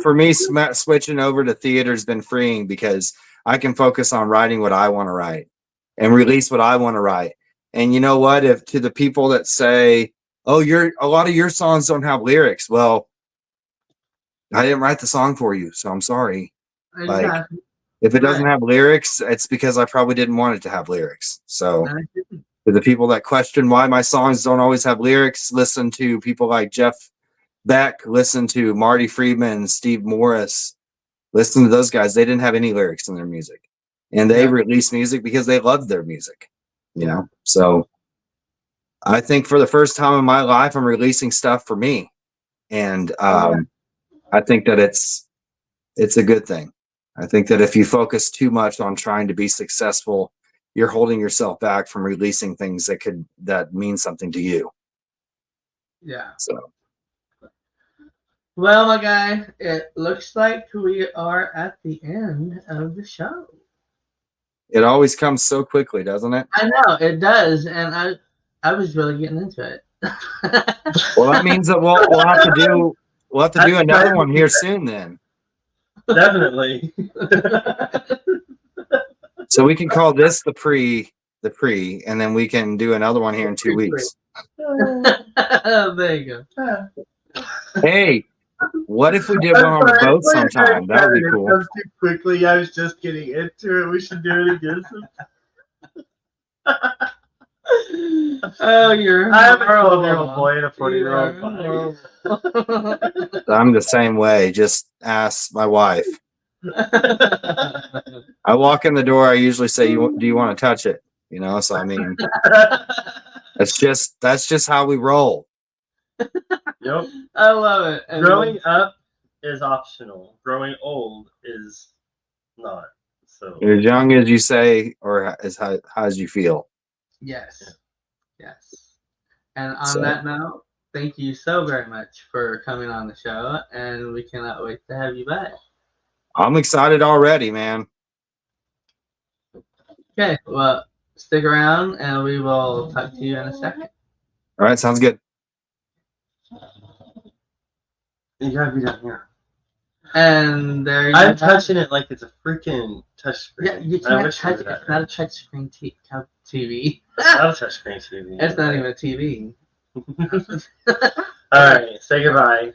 For me, switching over to theater has been freeing because I can focus on writing what I want to write and release what I want to write. And you know what? If to the people that say, "Oh, a lot of your songs don't have lyrics," well, I didn't write the song for you, so I'm sorry. Like, if it doesn't have lyrics, it's because I probably didn't want it to have lyrics. So. To the people that question why my songs don't always have lyrics, listen to people like Jeff Beck, listen to Marty Friedman, Steve Morris, listen to those guys. They didn't have any lyrics in their music, and they released music because they loved their music, you know? So I think for the first time in my life, I'm releasing stuff for me. And I think that it's a good thing. I think that if you focus too much on trying to be successful, you're holding yourself back from releasing things that mean something to you. Yeah. So. Well, my guy, it looks like we are at the end of the show. It always comes so quickly, doesn't it? I know it does, and I was really getting into it. Well, that means that we'll have to do another one here soon then. Definitely. So we can call this the pre, and then we can do another one here in 2 weeks. There you go. Hey, what if we did one on the boat sometime? That would be cool. It comes too quickly. I was just getting into it. We should do it again. Oh, you're. I have a 12-year-old boy and a 40-year-old boy. I'm the same way. Just ask my wife. I walk in the door. I usually say, "Do you want to touch it?" You know. So I mean, that's just how we roll. Yep. I love it. And Growing up is optional. Growing old is not. So You're as young as you say, or as how as you feel. yes, yes. And on So- that note, thank you so very much for coming on the show, and we cannot wait to have you back. I'm excited already, man. Okay, well, stick around, and we will talk to you in a second. All right, sounds good. you gotta be down here. And there you I'm go. touching it like it's a freaking touch screen. Yeah, you I can't wish I touch knew it. that, It's not a touchscreen TV. It's not a touch screen TV. It's not even a TV. All right, say goodbye.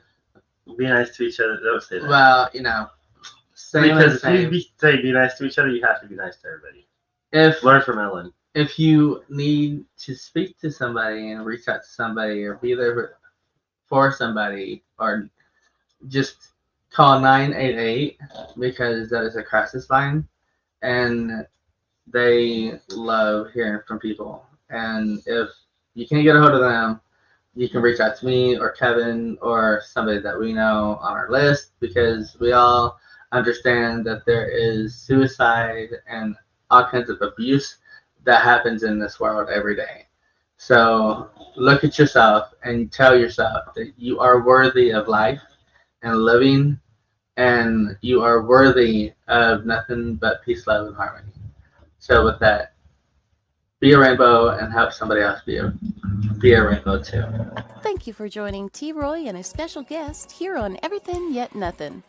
Be nice to each other. Don't say that. Well, you know, same Because as same. if you say be nice to each other, you have to be nice to everybody. If Learn from Ellen. if you need to speak to somebody and reach out to somebody or be there for somebody, or just call 988 because that is a crisis line, and they love hearing from people. And if you can't get a hold of them, you can reach out to me or Kevin or somebody that we know on our list, because we all understand that there is suicide and all kinds of abuse that happens in this world every day. So look at yourself and tell yourself that you are worthy of life and living, and you are worthy of nothing but peace, love, and harmony. So with that, be a rainbow and help somebody else be a rainbow too. Thank you for joining T. Roy and a special guest here on Everythin Yet Nothin.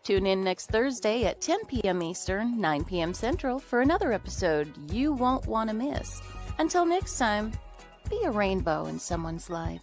Tune in next Thursday at 10 p.m. Eastern, 9 p.m. Central for another episode you won't want to miss. Until next time, be a rainbow in someone's life.